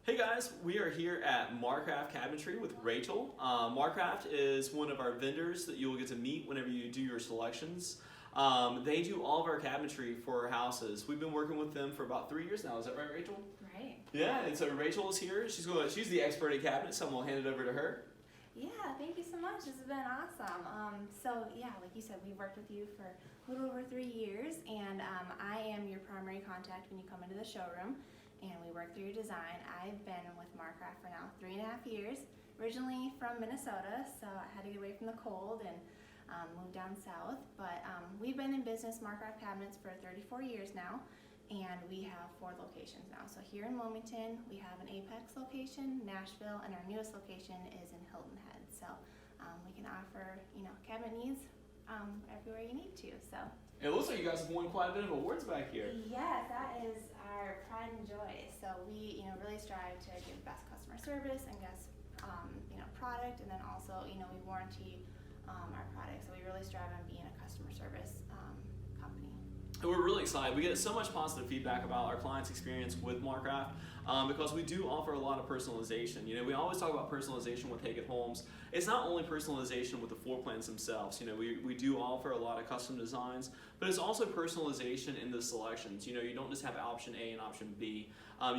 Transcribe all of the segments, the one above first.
Hey guys, we are here at Homecrest Cabinetry with Rachel. Homecrest is one of our vendors that you will get to meet whenever you do your selections. They do all of our cabinetry for our houses. We've been working with them for about 3 years now. Is that right, Rachel? Right. Yeah, and so Rachel is here. She's the expert at cabinets, so I'm gonna hand it over to her. Yeah, thank you so much. This has been awesome. Like you said, we've worked with you for a little over 3 years, and I am your primary contact when you come into the showroom, and we work through your design. I've been with Homecrest for now 3.5 years, originally from Minnesota, so I had to get away from the cold and move down south. But we've been in business, Homecrest Cabinets, for 34 years now, and we have 4 locations now. So here in Wilmington, we have an Apex location, Nashville, and our newest location is in Hilton Head. So we can offer, cabinet needs everywhere you need to. So It looks like you guys have won quite a bit of awards back here. yes, that is our pride and joy. So we, really strive to give best customer service and best, product, and then also, we warranty our products. So we really strive on being a customer service company. And we're really excited. We get so much positive feedback about our clients' experience with Homecrest because we do offer a lot of personalization. We always talk about personalization with Haygood Homes. It's not only personalization with the floor plans themselves. We do offer a lot of custom designs, but it's also personalization in the selections. You don't just have option A and option B.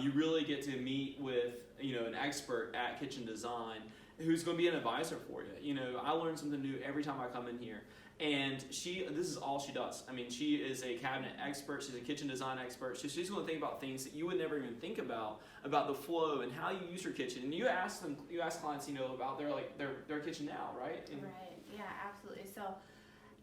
You really get to meet with an expert at kitchen design who's going to be an advisor for you. I learn something new every time I come in here. And this is all she does. I mean, she is a cabinet expert. She's a kitchen design expert. She's going to think about things that you would never even think about the flow and how you use your kitchen. And you ask clients, about their kitchen now, right? Right. Yeah, absolutely. So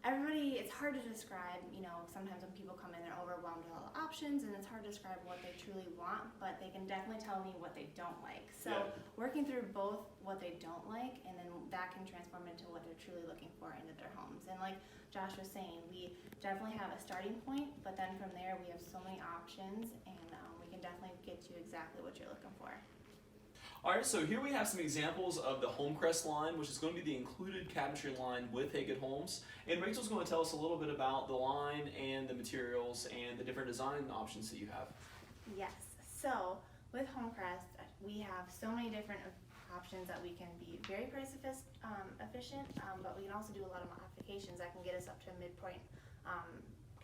everybody, it's hard to describe. Sometimes when people come in, they're overwhelmed with all the options, and it's hard to describe what they truly want. But they can definitely tell me what they don't like. So working through both what they don't like, and then that can transform into what they're truly looking for into their homes. And like Josh was saying, we definitely have a starting point, but then from there we have so many options, and we can definitely get you exactly what you're looking for. All right, so here we have some examples of the Homecrest line, which is going to be the included cabinetry line with Haygood Homes. And Rachel's going to tell us a little bit about the line and the materials and the different design options that you have. Yes, so with Homecrest, we have so many different options that we can be very price efficient, but we can also do a lot of modifications that can get us up to a midpoint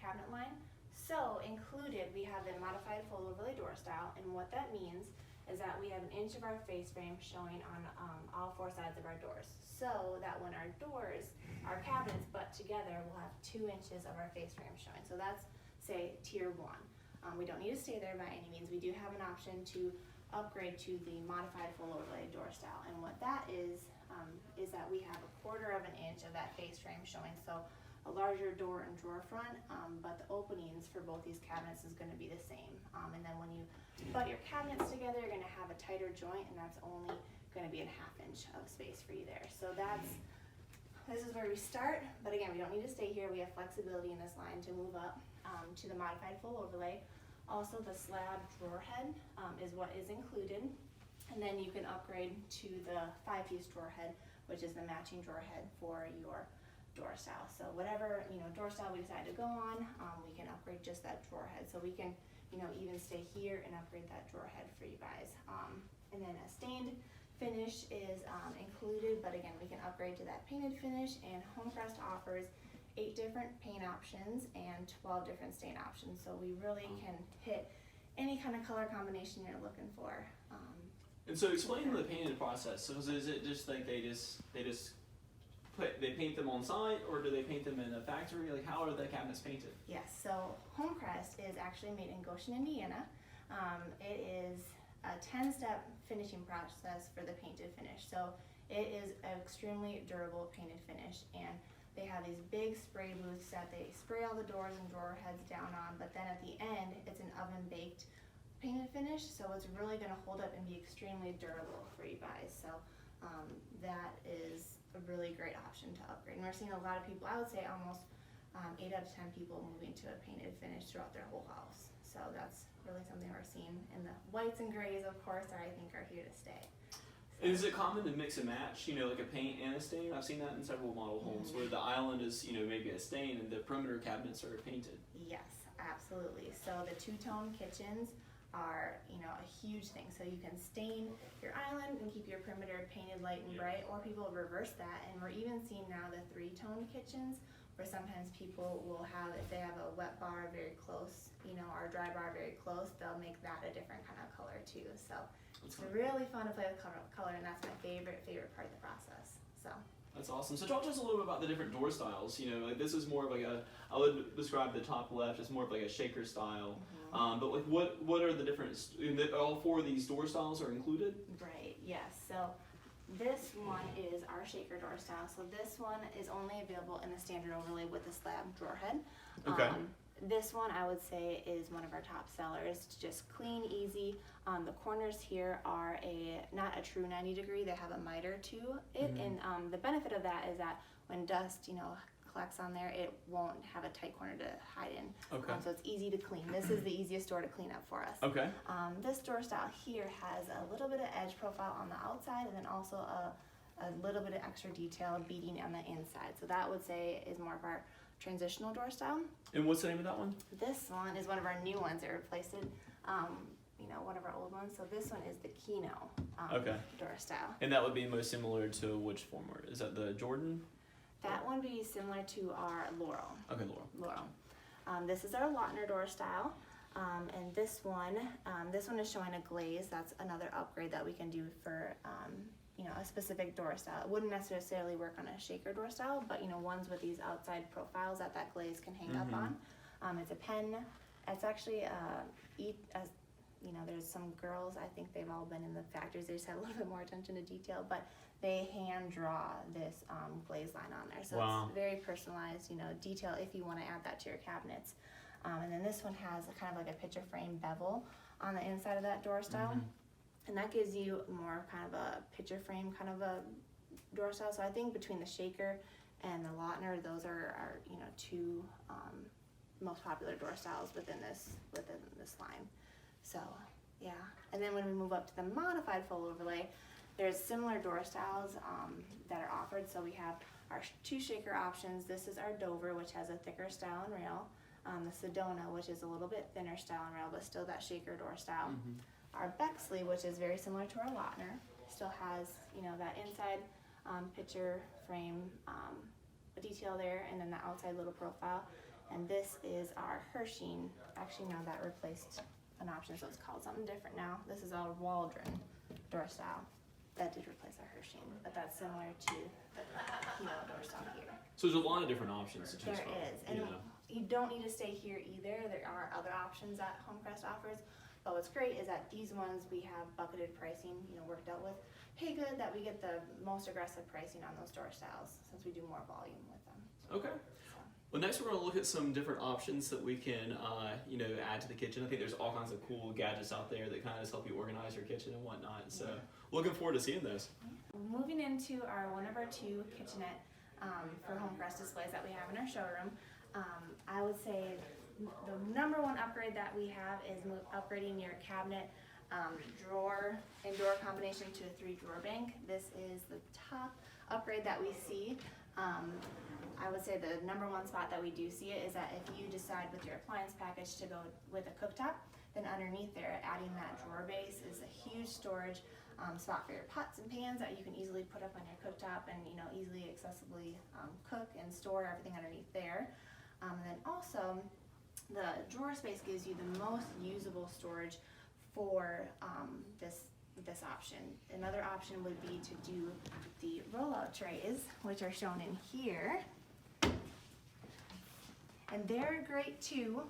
cabinet line. So included, we have the modified full overlay door style, and what that means is that we have 1 inch of our face frame showing on all 4 sides of our doors, so that when our doors, our cabinets butt together, we'll have 2 inches of our face frame showing. So that's, say, tier 1. We don't need to stay there by any means. We do have an option to upgrade to the modified full overlay door style, and what that is that we have 1/4 of an inch of that face frame showing, so a larger door and drawer front, but the openings for both these cabinets is going to be the same. And then when you butt your cabinets together, you're going to have a tighter joint, and that's only going to be a 1/2 inch of space for you there. So this is where we start, but again, we don't need to stay here. We have flexibility in this line to move up to the modified full overlay. Also, the slab drawer head is what is included, and then you can upgrade to the 5-piece drawer head, which is the matching drawer head for your door style. So whatever door style we decide to go on, we can upgrade just that drawer head. So we can even stay here and upgrade that drawer head for you guys. And then a stained finish is included, but again, we can upgrade to that painted finish, and Homecrest offers 8 different paint options and 12 different stain options. So we really can hit any kind of color combination you're looking for. And so explain the painting process. So is it just like they paint them on site, or do they paint them in a factory? Like, how are the cabinets painted? Yes, so Homecrest is actually made in Goshen, Indiana. It is a 10-step finishing process for the painted finish. So it is an extremely durable painted finish, and they have these big spray booths that they spray all the doors and drawer heads down on, but then at the end, it's an oven-baked painted finish, so it's really going to hold up and be extremely durable for you guys. So that is a really great option to upgrade. And we're seeing a lot of people, I would say almost 8 out of 10 people moving to a painted finish throughout their whole house. So that's really something we're seeing. And the whites and grays, of course, I think are here to stay. Is it common to mix and match, like a paint and a stain? I've seen that in several model homes where the island is, maybe a stain and the perimeter cabinets are painted. Yes, absolutely. So the two-tone kitchens are, a huge thing. So you can stain your island and keep your perimeter painted light and bright, or people reverse that. And we're even seeing now the 3-tone kitchens, where sometimes people will have, if they have a wet bar very close, or a dry bar very close, they'll make that a different kind of color too. So it's really fun to play with color, and that's my favorite part of the process. So. That's awesome. So talk to us a little bit about the different door styles. Like this is more of like I would describe the top left as more of like a shaker style. But like what are the different, all 4 of these door styles are included? Right, yes. So this one is our shaker door style. So this one is only available in the standard overlay with the slab drawer head. Okay. This one I would say is one of our top sellers. It's just clean, easy. The corners here are not a true 90 degree, they have a miter to it. And the benefit of that is that when dust, collects on there, it won't have a tight corner to hide in. Okay. So it's easy to clean. This is the easiest door to clean up for us. Okay. This door style here has a little bit of edge profile on the outside, and then also a little bit of extra detail beading on the inside. So that would say is more of our transitional door style. And what's the name of that one? This one is one of our new ones that replaced it. One of our old ones. So this one is the Kino door style. And that would be most similar to which former? Is that the Jordan? That one would be similar to our Laurel. Okay, Laurel. This is our Lautner door style. And this one is showing a glaze. That's another upgrade that we can do for a specific door style. It wouldn't necessarily work on a shaker door style, but ones with these outside profiles that glaze can hang up on. It's a pen. It's actually there's some girls, I think they've all been in the factories, they just have a little bit more attention to detail, but they hand draw this glaze line on there. So it's very personalized, detail if you want to add that to your cabinets. And then this one has a kind of like a picture frame bevel on the inside of that door style. And that gives you more kind of a picture frame kind of a door style. So I think between the shaker and the Lautner, those are our 2 most popular door styles within this line. So yeah, and then when we move up to the modified full overlay, there's similar door styles that are offered. So we have our 2 shaker options. This is our Dover, which has a thicker style and rail. The Sedona, which is a little bit thinner style and rail, but still that shaker door style. Our Bexley, which is very similar to our Lautner, still has that inside picture frame detail there, and then the outside little profile. And this is our Hershey. Actually, now that replaced an option, so it's called something different now. This is our Waldron door style. That did replace our Hershey, but that's similar to the door style here. So there's a lot of different options to choose from. There is, and you don't need to stay here either. There are other options that Homecrest offers, but what's great is that these ones we have bucketed pricing, worked out with Haygood, that we get the most aggressive pricing on those door styles since we do more volume with them. Okay. Well, next we're going to look at some different options that we can, add to the kitchen. I think there's all kinds of cool gadgets out there that kind of just help you organize your kitchen and whatnot. So, looking forward to seeing those. Moving into one of our 2 kitchenette for Homecrest displays that we have in our showroom, I would say the number 1 upgrade that we have is upgrading your cabinet drawer and door combination to a 3-drawer bank. This is the top upgrade that we see. I would say the number 1 spot that we do see it is that if you decide with your appliance package to go with a cooktop, then underneath there, adding that drawer base is a huge storage spot for your pots and pans that you can easily put up on your cooktop and easily accessibly cook and store everything underneath there. And then also the drawer space gives you the most usable storage for this option. Another option would be to do the rollout trays, which are shown in here. And they're great too.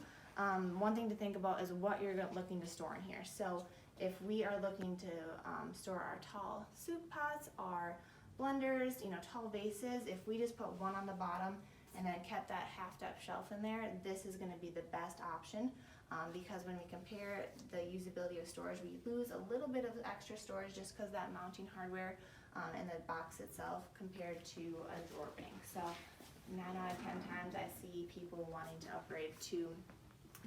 One thing to think about is what you're looking to store in here. So if we are looking to store our tall soup pots, our blenders, tall vases, if we just put one on the bottom and then kept that half-up shelf in there, this is gonna be the best option. Because when we compare the usability of storage, we lose a little bit of extra storage just because that mounting hardware and the box itself compared to a drawer bank. So 9 out of 10 times I see people wanting to upgrade to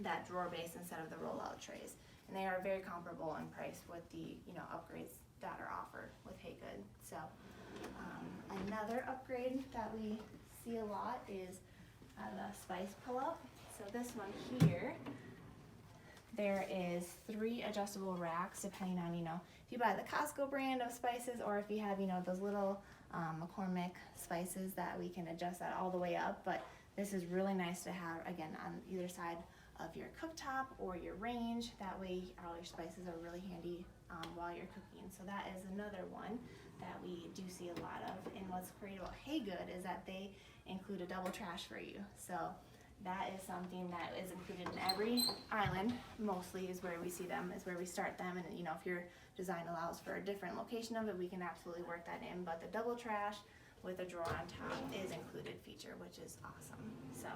that drawer base instead of the rollout trays. And they are very comparable in price with the upgrades that are offered with Haygood. So another upgrade that we see a lot is the spice pull-up. So this one here, there is 3 adjustable racks depending on, if you buy the Costco brand of spices or if you have, those little McCormick spices that we can adjust that all the way up. But this is really nice to have, again, on either side of your cooktop or your range. That way all your spices are really handy while you're cooking. So that is another one that we do see a lot of. And what's great about Haygood is that they include a double trash for you. So that is something that is included in every island, mostly is where we see them, is where we start them. And if your design allows for a different location of it, we can absolutely work that in. But the double trash with a drawer on top is included feature, which is awesome. So,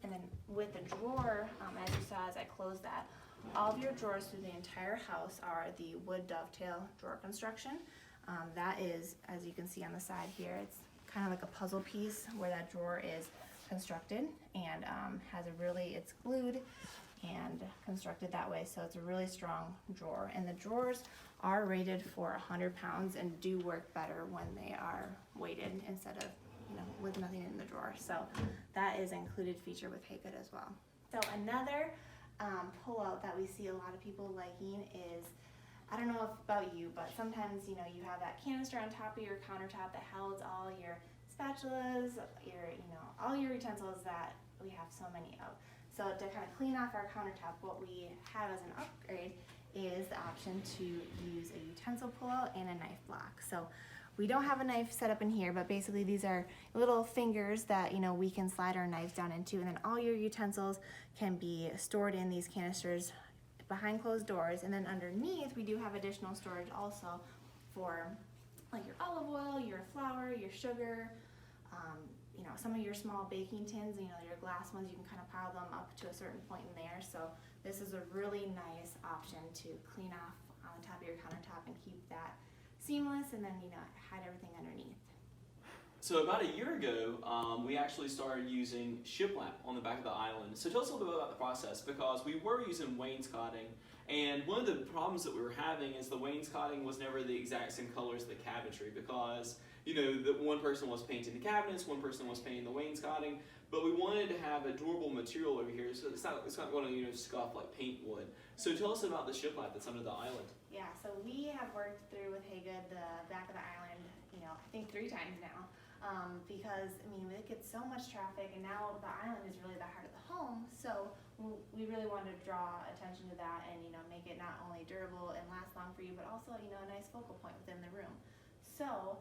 and then with the drawer, as you saw as I closed that, all of your drawers through the entire house are the wood dovetail drawer construction. That is, as you can see on the side here, it's kind of like a puzzle piece where that drawer is constructed and it's glued and constructed that way, so it's a really strong drawer. And the drawers are rated for 100 pounds and do work better when they are weighted instead of with nothing in the drawer. So that is included feature with Haygood as well. So another pull-out that we see a lot of people liking is, I don't know about you, but sometimes you have that canister on top of your countertop that holds all your spatulas, all your utensils that we have so many of. So to kind of clean off our countertop, what we have as an upgrade is the option to use a utensil pull-out and a knife block. So we don't have a knife set up in here, but basically these are little fingers that we can slide our knives down into, and then all your utensils can be stored in these canisters behind closed doors. And then underneath we do have additional storage also for like your olive oil, your flour, your sugar, some of your small baking tins, your glass ones, you can kind of pile them up to a certain point in there. So this is a really nice option to clean off on the top of your countertop and keep that seamless, and then hide everything underneath. So about a year ago, we actually started using Shiplap on the back of the island. So tell us a little bit about the process, because we were using wainscoting, and one of the problems that we were having is the wainscoting was never the exact same colors as the cabinetry, because the one person was painting the cabinets, one person was painting the wainscoting, but we wanted to have a durable material over here, so it's not going to scuff like paint would. So tell us about the Shiplap that's under the island. Yeah, so we have worked through with Haygood the back of the island, I think 3 times now, because it gets so much traffic, and now the island is really the heart of the home. So we really wanted to draw attention to that and make it not only durable and last long for you, but also a nice focal point within the room. So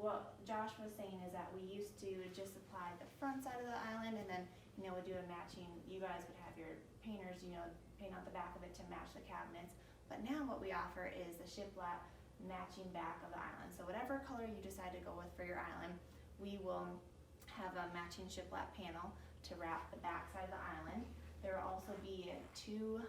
what Josh was saying is that we used to just apply the front side of the island, and then we'd do a matching. You guys would have your painters paint out the back of it to match the cabinets. But now what we offer is the Shiplap matching back of the island. So whatever color you decide to go with for your island, we will have a matching Shiplap panel to wrap the back side of the island. There will also be 2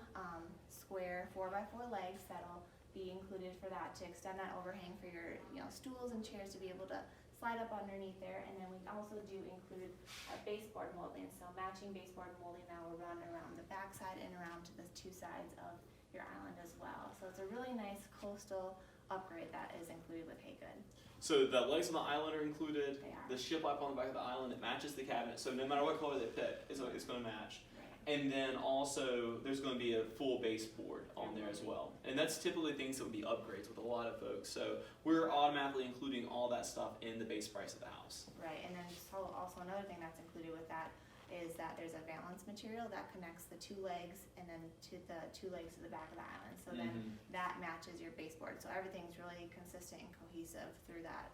square 4x4 legs that'll be included for that, to extend that overhang for your stools and chairs to be able to slide up underneath there. And then we also do include a baseboard molding. So matching baseboard molding that will run around the back side and around to the 2 sides of your island as well. So it's a really nice coastal upgrade that is included with Haygood. So the legs on the island are included. They are. The Shiplap on the back of the island, it matches the cabinet. So no matter what color they pick, it's going to match. Right. And then also there's going to be a full baseboard on there as well. And that's typically things that would be upgrades with a lot of folks. So we're automatically including all that stuff in the base price of the house. Right, and then also another thing that's included with that is that there's a valance material that connects the 2 legs and then to the 2 legs to the back of the island. So then that matches your baseboard. So everything's really consistent and cohesive through that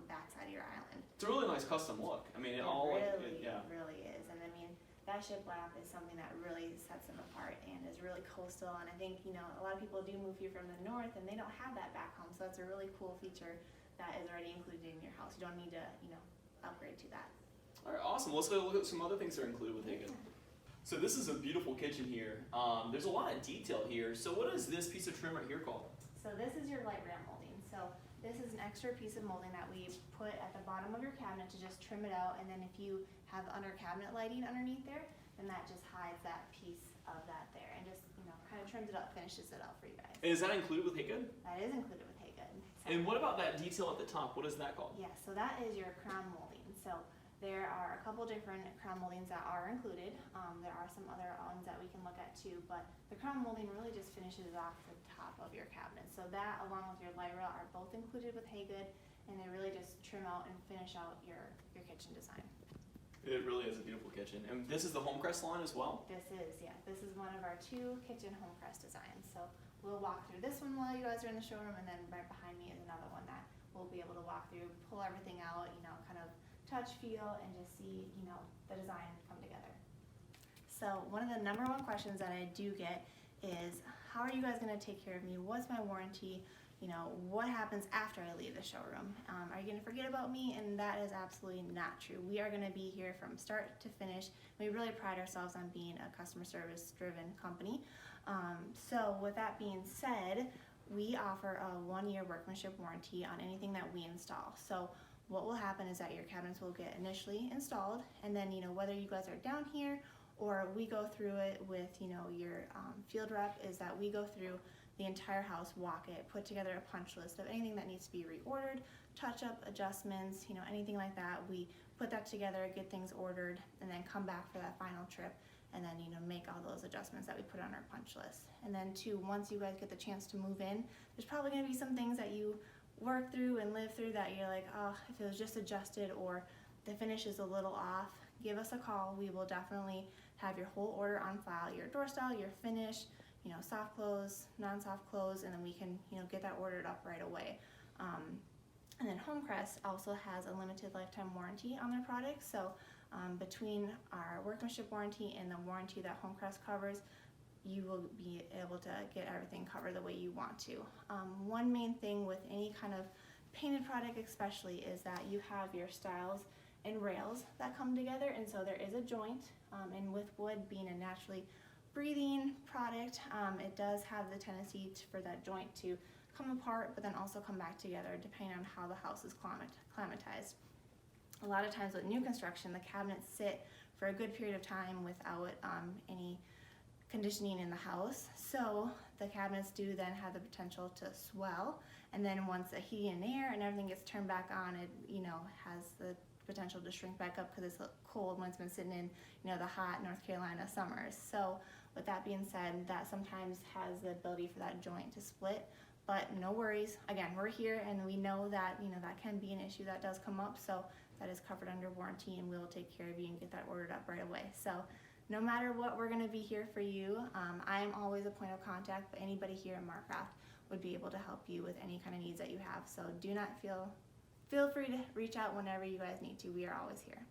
back side of your island. It's a really nice custom look. It really is. And that Shiplap is something that really sets them apart and is really coastal. And I think, a lot of people do move here from the north and they don't have that back home. So that's a really cool feature that is already included in your house. You don't need to, upgrade to that. All right, awesome. Let's go look at some other things that are included with Haygood. So this is a beautiful kitchen here. There's a lot of detail here. So what is this piece of trim right here called? So this is your light ramp molding. So this is an extra piece of molding that we put at the bottom of your cabinet to just trim it out. And then if you have under cabinet lighting underneath there, then that just hides that piece of that there and just, kind of trims it up, finishes it up for you guys. And is that included with Haygood? That is included with Haygood. So, and what about that detail at the top? What is that called? Yeah, so that is your crown molding. So There are a couple different crown moldings that are included. There are some other ones that we can look at too, but the crown molding really just finishes off the top of your cabinet. So that, along with your light rail, are both included with Haygood, and they really just trim out and finish out your kitchen design. It really is a beautiful kitchen. And this is the Homecrest line as well? This is, yeah. This is one of our 2 kitchen Homecrest designs. So we'll walk through this one while you guys are in the showroom, and then right behind me is another one that we'll be able to walk through, pull everything out, kind of touch, feel, and just see, the design come together. So one of the number 1 questions that I do get is, how are you guys going to take care of me? What's my warranty? What happens after I leave the showroom? Are you going to forget about me? And that is absolutely not true. We are going to be here from start to finish. We really pride ourselves on being a customer service driven company. So with that being said, we offer a 1-year workmanship warranty on anything that we install. So what will happen is that your cabinets will get initially installed, and then whether you guys are down here or we go through it with your field rep, is that we go through the entire house, walk it, put together a punch list of anything that needs to be reordered, touch up, adjustments, anything like that. We put that together, get things ordered, and then come back for that final trip, and then make all those adjustments that we put on our punch list. And then once you guys get the chance to move in, there's probably going to be some things that you work through and live through that you're like, oh, if it was just adjusted or the finish is a little off, give us a call. We will definitely have your whole order on file, your door style, your finish, soft close, non-soft close, and then we can get that ordered up right away. And then Homecrest also has a limited lifetime warranty on their products. So between our workmanship warranty and the warranty that Homecrest covers, you will be able to get everything covered the way you want to. One main thing with any kind of painted product especially is that you have your stiles and rails that come together, and so there is a joint, and with wood being a naturally breathing product, it does have the tendency for that joint to come apart but then also come back together depending on how the house is climatized. A lot of times with new construction, the cabinets sit for a good period of time without any conditioning in the house, so the cabinets do then have the potential to swell, and then once the heating and air and everything gets turned back on, it has the potential to shrink back up because it's cold when it's been sitting in the hot North Carolina summers. So with that being said, that sometimes has the ability for that joint to split, but no worries. Again, we're here and we know that that can be an issue that does come up, so that is covered under warranty, and we'll take care of you and get that ordered up right away. So no matter what, we're going to be here for you. I am always a point of contact, but anybody here at Marcraft would be able to help you with any kind of needs that you have. So do not feel free to reach out whenever you guys need to. We are always here.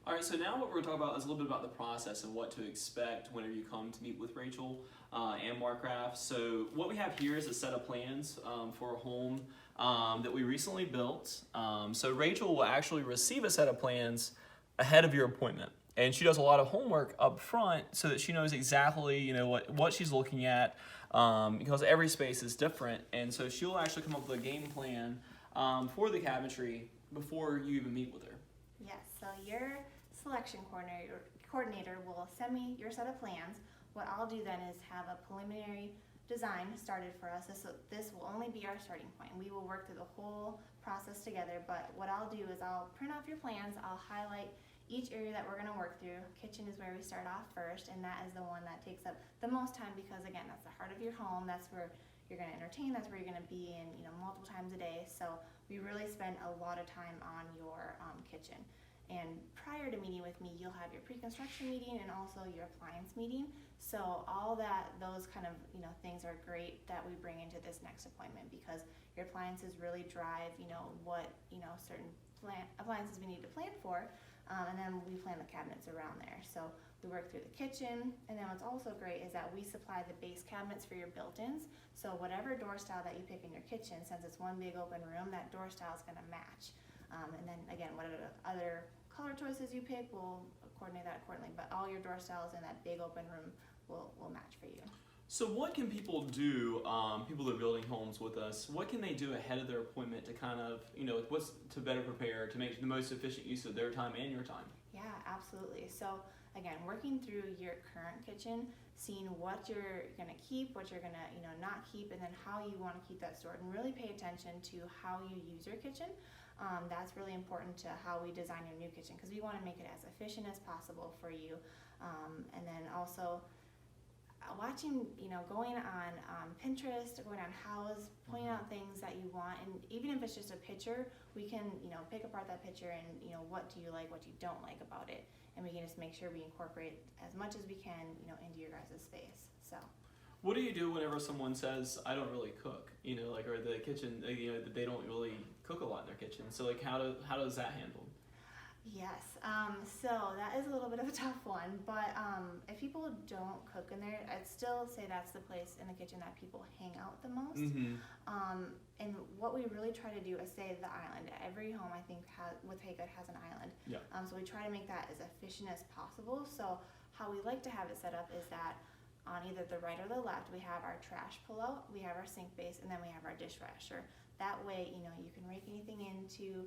All right, so now what we're going to talk about is a little bit about the process and what to expect whenever you come to meet with Rachel and Marcraft. So what we have here is a set of plans for a home that we recently built. So Rachel will actually receive a set of plans ahead of your appointment. And she does a lot of homework up front so that she knows exactly what she's looking at, because every space is different. And so she'll actually come up with a game plan for the cabinetry before you even meet with her. Yes, so your selection coordinator will send me your set of plans. What I'll do then is have a preliminary design started for us. This will only be our starting point. We will work through the whole process together, but what I'll do is I'll print off your plans, I'll highlight each area that we're going to work through. Kitchen is where we start off first, and that is the one that takes up the most time because, again, that's the heart of your home. That's where you're going to entertain. That's where you're going to be in, multiple times a day. So we really spend a lot of time on your kitchen. And prior to meeting with me, you'll have your pre-construction meeting and also your appliance meeting. So all those kind of things are great that we bring into this next appointment, because your appliances really drive what certain appliances we need to plan for. And then we plan the cabinets around there. So we work through the kitchen, and then what's also great is that we supply the base cabinets for your built-ins. So whatever door style that you pick in your kitchen, since it's one big open room, that door style is going to match. And then again, whatever other color choices you pick, we'll coordinate that accordingly. But all your door styles in that big open room will match for you. So what can people do, people that are building homes with us, what can they do ahead of their appointment to kind of, what's to better prepare to make the most efficient use of their time and your time? Yeah, absolutely. So again, working through your current kitchen, seeing what you're gonna keep, what you're gonna, not keep, and then how you wanna keep that stored, and really pay attention to how you use your kitchen. That's really important to how we design your new kitchen, because we wanna make it as efficient as possible for you. And then also, watching, going on Pinterest, going on Houzz, pointing out things that you want, and even if it's just a picture, we can, pick apart that picture and, what do you like, what you don't like about it, and we can just make sure we incorporate as much as we can, into your guys' space. So. What do you do whenever someone says, I don't really cook, or the kitchen, they don't really cook a lot in their kitchen, so like how does that handle? Yes, so that is a little bit of a tough one, but if people don't cook in there, I'd still say that's the place in the kitchen that people hang out the most. And what we really try to do is say the island. Every home, I think, with Haygood has an island. Yeah. So we try to make that as efficient as possible. So how we like to have it set up is that on either the right or the left, we have our trash pullout, we have our sink base, and then we have our dishwasher. That way, you can rake anything into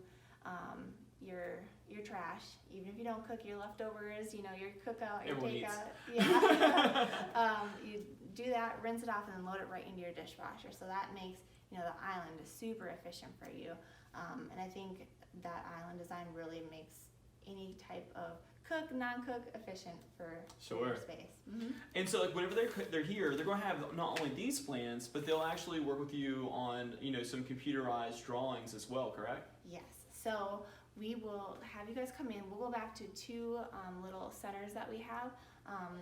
your trash, even if you don't cook, your leftovers, your cookout, your takeout. Yeah. You do that, rinse it off, and then load it right into your dishwasher. So that makes, the island super efficient for you. And I think that island design really makes any type of cook, non-cook efficient for your space. And so, like, whenever they're here, they're going to have not only these plans, but they'll actually work with you on, some computerized drawings as well, correct? Yes. So we will have you guys come in. We'll go back to two little centers that we have.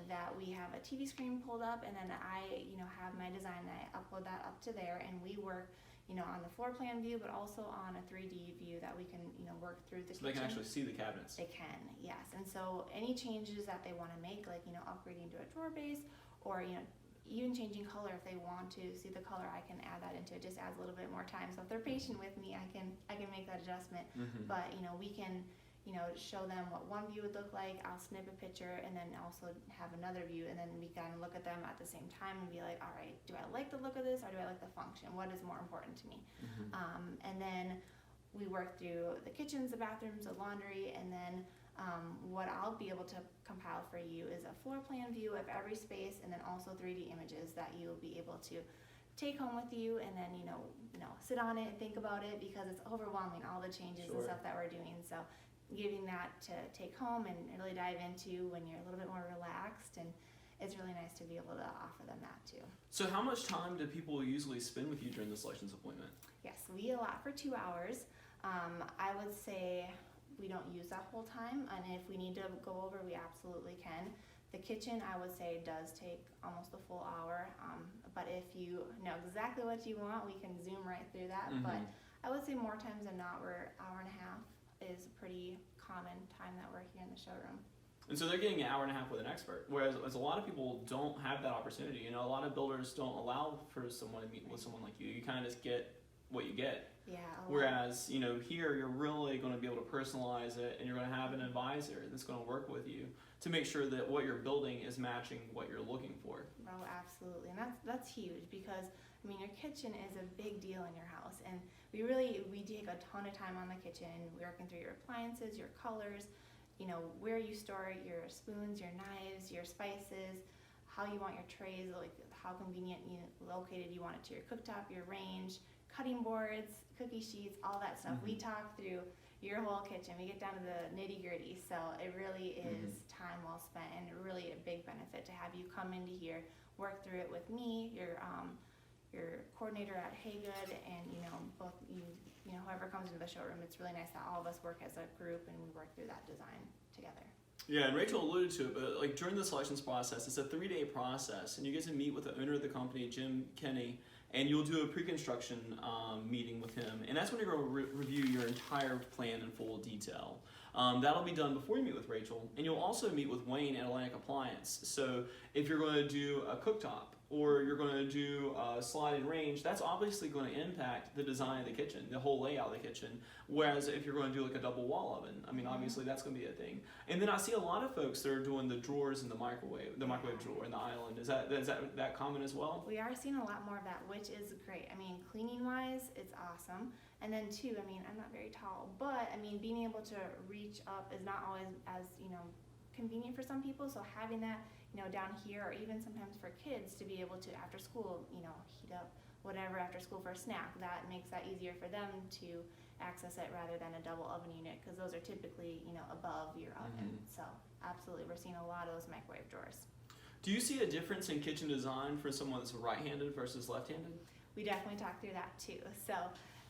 That we have a TV screen pulled up, and then I, have my design. I upload that up to there, and we work, on the floor plan view, but also on a 3D view that we can, work through the kitchen. So they can actually see the cabinets. They can, yes. And so any changes that they want to make, like, upgrading to a drawer base, or, even changing color if they want to see the color, I can add that into it. Just adds a little bit more time. So if they're patient with me, I can make that adjustment. But we can show them what one view would look like. I'll snip a picture and then also have another view, and then we can look at them at the same time and be like, all right, do I like the look of this or do I like the function? What is more important to me? And then we work through the kitchens, the bathrooms, the laundry, and then what I'll be able to compile for you is a floor plan view of every space, and then also 3D images that you'll be able to take home with you, and then sit on it and think about it, because it's overwhelming, all the changes and stuff that we're doing. So giving that to take home and really dive into when you're a little bit more relaxed, and it's really nice to be able to offer them that too. So how much time do people usually spend with you during the selections appointment? Yes, we allot for 2 hours. I would say we don't use that whole time, and if we need to go over, we absolutely can. The kitchen, I would say, does take almost a full hour, but if you know exactly what you want, we can zoom right through that. But I would say more times than not, we're hour and a half is a pretty common time that we're here in the showroom. And so they're getting an hour and a half with an expert, whereas a lot of people don't have that opportunity. A lot of builders don't allow for someone to meet with someone like you. You kind of just get what you get. Yeah. Whereas, here you're really going to be able to personalize it, and you're going to have an advisor that's going to work with you to make sure that what you're building is matching what you're looking for. Oh, absolutely. And that's huge, because your kitchen is a big deal in your house, and we take a ton of time on the kitchen, working through your appliances, your colors, where you store your spoons, your knives, your spices, how you want your trays, like how convenient located you want it to your cooktop, your range, cutting boards, cookie sheets, all that stuff. We talk through your whole kitchen. We get down to the nitty gritty. So it really is time well spent, and really a big benefit to have you come into here, work through it with me, your coordinator at Haygood, and both whoever comes into the showroom. It's really nice that all of us work as a group and we work through that design together. Yeah, and Rachel alluded to it, but like during the selections process, it's a 3-day process, and you get to meet with the owner of the company, Jim Kenny, and you'll do a pre-construction meeting with him, and that's when you're going to review your entire plan in full detail. That'll be done before you meet with Rachel, and you'll also meet with Wayne at Atlantic Appliance. So if you're going to do a cooktop, or you're going to do a sliding range, that's obviously going to impact the design of the kitchen, the whole layout of the kitchen. Whereas if you're going to do like a double wall oven, obviously that's going to be a thing. And then I see a lot of folks that are doing the drawers and the microwave drawer and the island. Is that common as well? We are seeing a lot more of that, which is great. Cleaning wise, it's awesome. And then too, I'm not very tall, but being able to reach up is not always as, convenient for some people. So having that, down here, or even sometimes for kids to be able to after school, heat up whatever after school for a snack, that makes that easier for them to access it rather than a double oven unit, because those are typically above your oven. So absolutely, we're seeing a lot of those microwave drawers. Do you see a difference in kitchen design for someone that's right-handed versus left-handed? We definitely talk through that too. So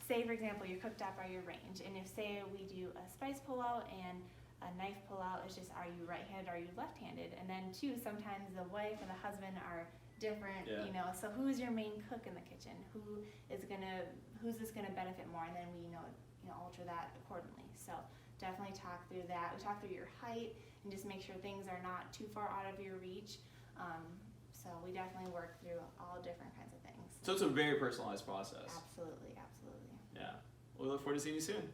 say, for example, your cooktop or your range, and if say we do a spice pullout and a knife pullout, it's just, are you right-handed, are you left-handed? And then too, sometimes the wife and the husband are different, so who's your main cook in the kitchen? Who's this gonna benefit more? And then we alter that accordingly. So definitely talk through that. We talk through your height and just make sure things are not too far out of your reach. So we definitely work through all different kinds of things. So it's a very personalized process. Absolutely, absolutely. Yeah. We look forward to seeing you soon.